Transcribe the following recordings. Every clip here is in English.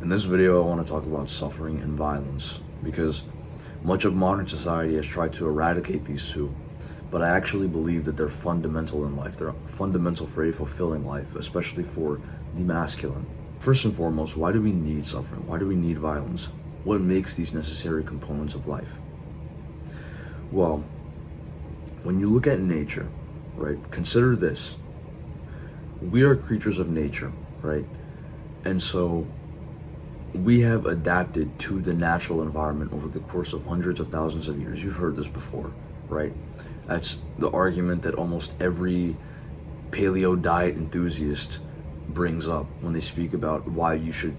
In this video, I want to talk about suffering and violence because much of modern society has tried to eradicate these two, but I actually believe that they're fundamental in life. They're fundamental for a fulfilling life, especially for the masculine. First and foremost, why do we need suffering? Why do we need violence? What makes these necessary components of life? Well, when you look at nature, right, consider this. We are creatures of nature, right? And so we have adapted to the natural environment over the course of hundreds of thousands of years. You've heard this before, right? That's the argument that almost every paleo diet enthusiast brings up when they speak about why you should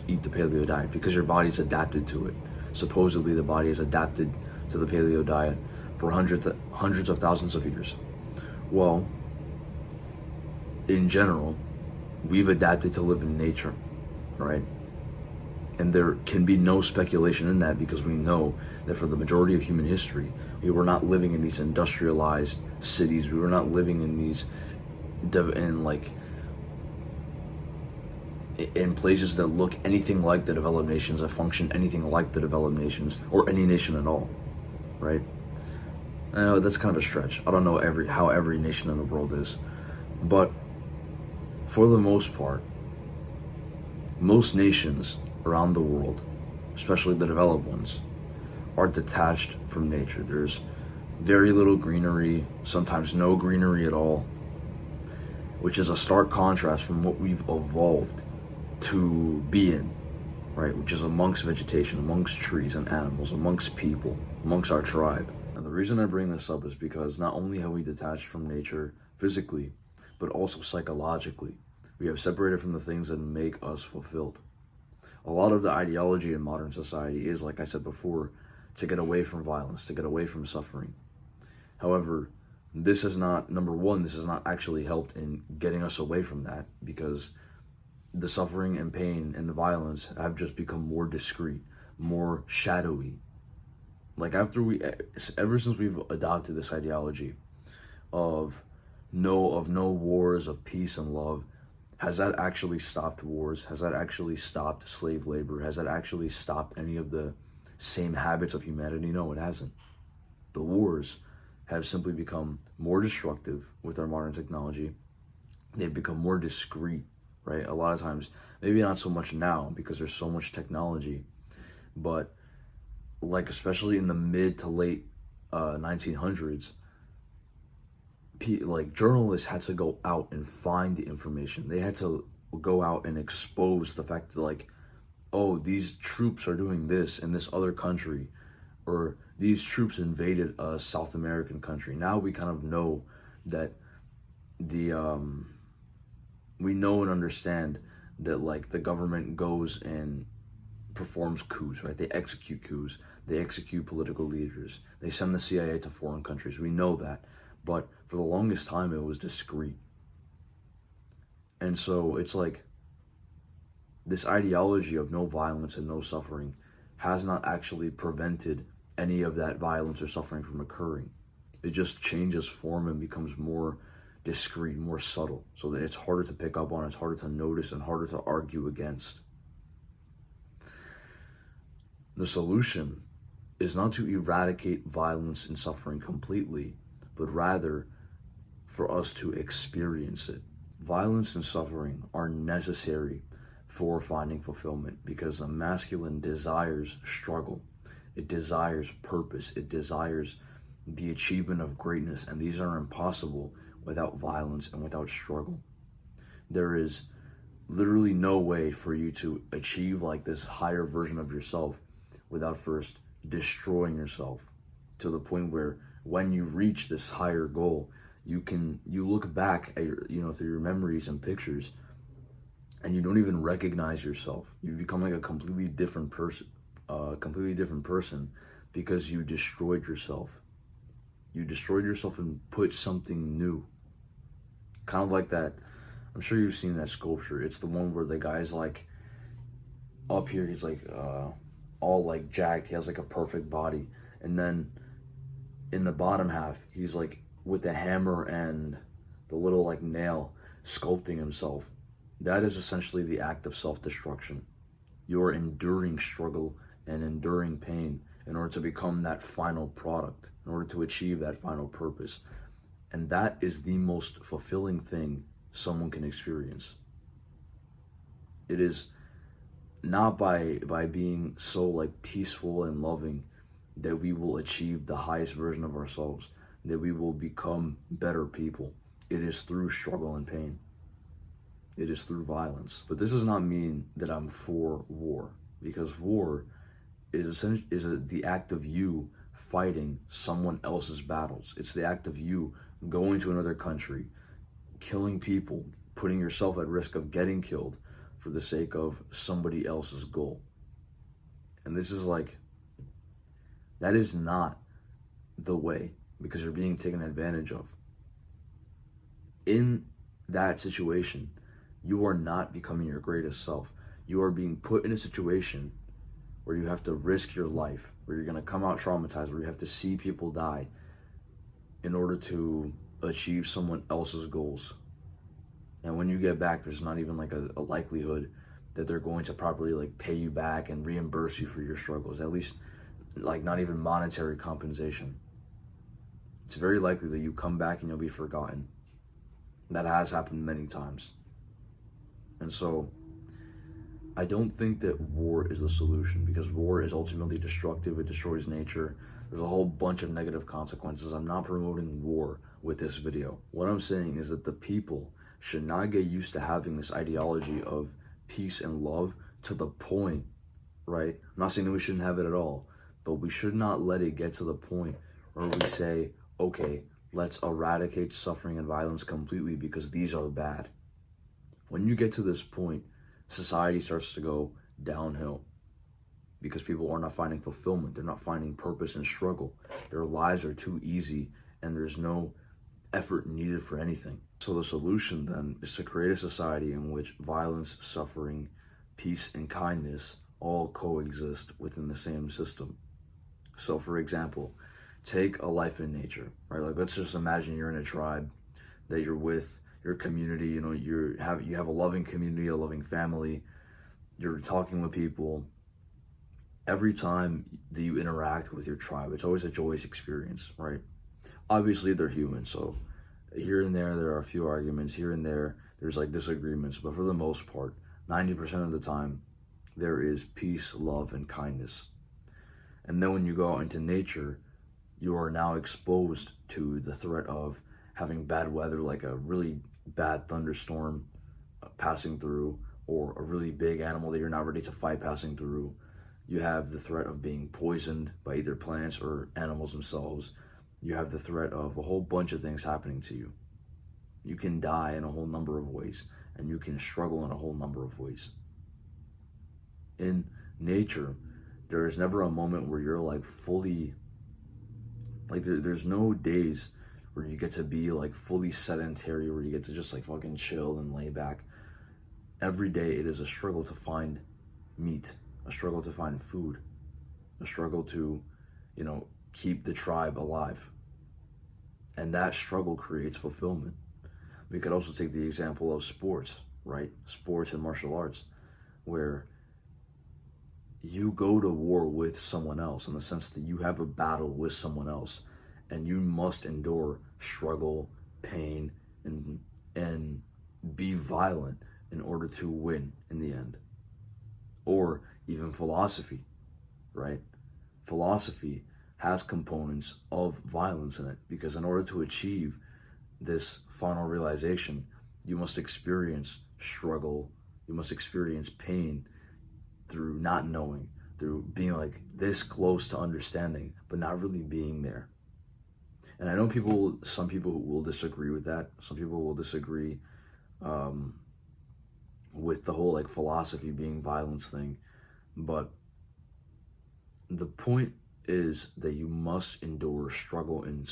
eat the paleo diet, because your body's adapted to it. Supposedly the body is adapted to the paleo diet for hundreds of thousands of years. Well, in general, we've adapted to live in nature, right? And there can be no speculation in that, because we know that for the majority of human history, we were not living in these industrialized cities. We were not living in these in places that look anything like the developed nations, that function anything like the developed nations, or any nation at all, right? I know that's kind of a stretch. I don't know how every nation in the world is, but for the most part, most nations around the world, especially the developed ones, are detached from nature. There's very little greenery, sometimes no greenery at all, which is a stark contrast from what we've evolved to be in, right? Which is amongst vegetation, amongst trees and animals, amongst people, amongst our tribe. And the reason I bring this up is because not only have we detached from nature physically, but also psychologically. We have separated from the things that make us fulfilled. A lot of the ideology in modern society is, like I said before, to get away from violence, to get away from suffering. However, this has not, number one, this has not actually helped in getting us away from that, because the suffering and pain and the violence have just become more discreet, more shadowy. Like ever since we've adopted this ideology of no wars, of peace and love, has that actually stopped wars? Has that actually stopped slave labor? Has that actually stopped any of the same habits of humanity? No, it hasn't. The wars have simply become more destructive with our modern technology. They've become more discreet, right? A lot of times, maybe not so much now because there's so much technology, but like especially in the mid to late 1900s, like journalists had to go out and find the information. They had to go out and expose the fact that, like, oh, these troops are doing this in this other country, or these troops invaded a South American country. Now we kind of know that we know and understand that, like, the government goes and performs coups, right? They execute coups, they execute political leaders, they send the CIA to foreign countries. We know that. But for the longest time, it was discreet. And so it's like this ideology of no violence and no suffering has not actually prevented any of that violence or suffering from occurring. It just changes form and becomes more discreet, more subtle, so that it's harder to pick up on, it's harder to notice, and harder to argue against. The solution is not to eradicate violence and suffering completely, but rather for us to experience it. Violence and suffering are necessary for finding fulfillment, because the masculine desires struggle. It desires purpose. It desires the achievement of greatness, and these are impossible without violence and without struggle. There is literally no way for you to achieve like this higher version of yourself without first destroying yourself, to the point where when you reach this higher goal, you look back at through your memories and pictures, and you don't even recognize yourself. You become like a completely different person, because you destroyed yourself. You destroyed yourself and put something new. Kind of like that. I'm sure you've seen that sculpture. It's the one where the guy's like up here. He's like all like jacked. He has like a perfect body, and then in the bottom half, he's like with the hammer and the little like nail sculpting himself. That is essentially the act of self-destruction. You're enduring struggle and enduring pain in order to become that final product, in order to achieve that final purpose. And that is the most fulfilling thing someone can experience. It is not by being so like peaceful and loving that we will achieve the highest version of ourselves, that we will become better people. It is through struggle and pain. It is through violence. But this does not mean that I'm for war, because war is the act of you fighting someone else's battles. It's the act of you going to another country, killing people, putting yourself at risk of getting killed for the sake of somebody else's goal. And this is like, that is not the way, because you're being taken advantage of. In that situation, you are not becoming your greatest self. You are being put in a situation where you have to risk your life, where you're going to come out traumatized, where you have to see people die in order to achieve someone else's goals. And when you get back, there's not even like a likelihood that they're going to properly like pay you back and reimburse you for your struggles, at least like not even monetary compensation. It's very likely that you come back and you'll be forgotten. That has happened many times. And so I don't think that war is the solution, because war is ultimately destructive. It destroys nature. There's a whole bunch of negative consequences. I'm not promoting war with this video. What I'm saying is that the people should not get used to having this ideology of peace and love to the point, right? I'm not saying that we shouldn't have it at all, but we should not let it get to the point where we say, okay, let's eradicate suffering and violence completely because these are bad. When you get to this point, society starts to go downhill because people are not finding fulfillment. They're not finding purpose in struggle. Their lives are too easy and there's no effort needed for anything. So the solution then is to create a society in which violence, suffering, peace, and kindness all coexist within the same system. So for example, take a life in nature, right? Like, let's just imagine you're in a tribe, that you're with your community, you know, you have a loving community, a loving family, you're talking with people. Every time that you interact with your tribe, it's always a joyous experience, right? Obviously they're human, so here and there are a few arguments, here and there's like disagreements, but for the most part, 90% of the time, there is peace, love, and kindness. And then when you go out into nature, you are now exposed to the threat of having bad weather, like a really bad thunderstorm passing through, or a really big animal that you're not ready to fight passing through. You have the threat of being poisoned by either plants or animals themselves. You have the threat of a whole bunch of things happening to you. You can die in a whole number of ways, and you can struggle in a whole number of ways. In nature, there is never a moment where you're like fully, like there's no days where you get to be like fully sedentary, where you get to just like fucking chill and lay back. Every day it is a struggle to find meat, a struggle to find food, a struggle to, you know, keep the tribe alive. And that struggle creates fulfillment. We could also take the example of sports, right? Sports and martial arts, where you go to war with someone else, in the sense that you have a battle with someone else, and you must endure struggle, pain, and be violent in order to win in the end. Or even philosophy, right? Philosophy has components of violence in it, because in order to achieve this final realization, you must experience struggle, you must experience pain through not knowing, through being like this close to understanding, but not really being there. And I know some people will disagree with that. Some people will disagree with the whole like philosophy being violence thing. But the point is that you must endure struggle in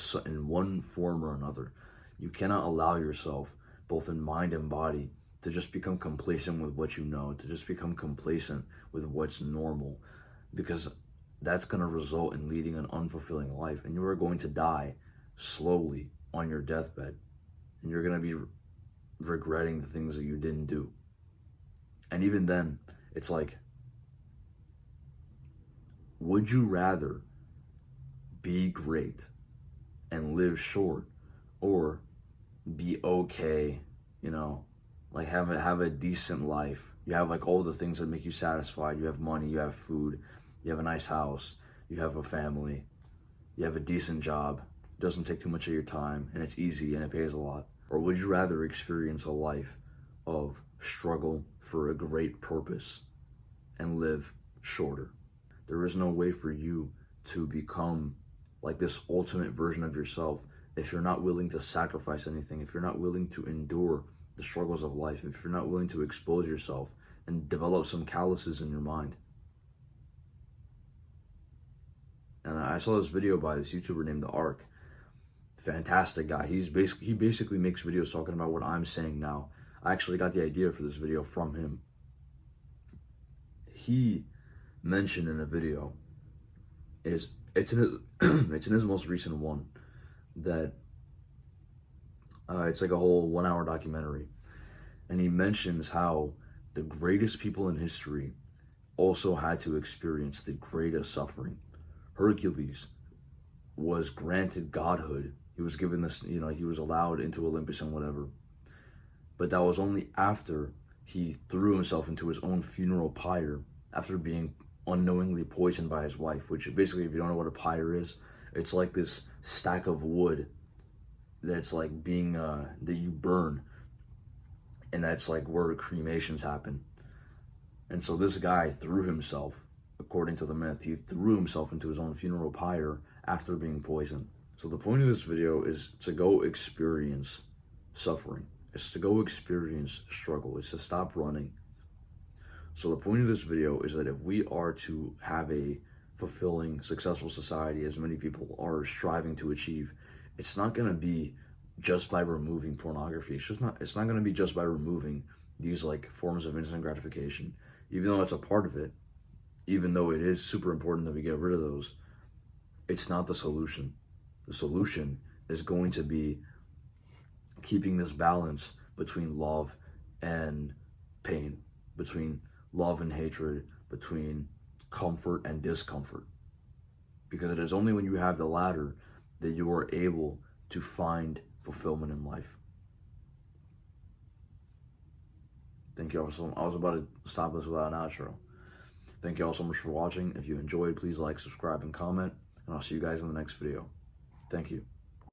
one form or another. You cannot allow yourself, both in mind and body, to just become complacent with what you know, to just become complacent with what's normal, because that's going to result in leading an unfulfilling life, and you are going to die slowly on your deathbed, and you're going to be regretting the things that you didn't do. And even then, it's like, Would you rather be great and live short, or be okay, you know, like have a decent life? You have like all the things that make you satisfied. You have money, you have food, you have a nice house, you have a family, you have a decent job, it doesn't take too much of your time, and it's easy and it pays a lot. Or would you rather experience a life of struggle for a great purpose and live shorter? There is no way for you to become like this ultimate version of yourself if you're not willing to sacrifice anything, if you're not willing to endure the struggles of life, if you're not willing to expose yourself and develop some calluses in your mind. And I saw this video by this YouTuber named The Ark. Fantastic guy. He basically makes videos talking about what I'm saying now. I actually got the idea for this video from him. He mentioned in a video, it's in his most recent one, that it's like a whole 1 hour documentary, and he mentions how the greatest people in history also had to experience the greatest suffering. Hercules was granted godhood. He was given this, you know, he was allowed into Olympus and whatever, but that was only after he threw himself into his own funeral pyre after being unknowingly poisoned by his wife, which basically, if you don't know what a pyre is, it's like this stack of wood that's like being that you burn, and that's like where cremations happen. And so this guy threw himself, according to the myth, he threw himself into his own funeral pyre after being poisoned. So the point of this video is to go experience suffering. It's to go experience struggle. It's to stop running. So the point of this video is that if we are to have a fulfilling, successful society, as many people are striving to achieve, it's not going to be just by removing pornography. It's not going to be just by removing these like forms of instant gratification, even though it's a part of it, even though it is super important that we get rid of those. It's not the solution. The solution is going to be keeping this balance between love and pain, between love and hatred, between comfort and discomfort. Because it is only when you have the latter that you are able to find fulfillment in life. Thank you all so much. I was about to stop this without an outro. Thank you all so much for watching. If you enjoyed, please like, subscribe, and comment. And I'll see you guys in the next video. Thank you.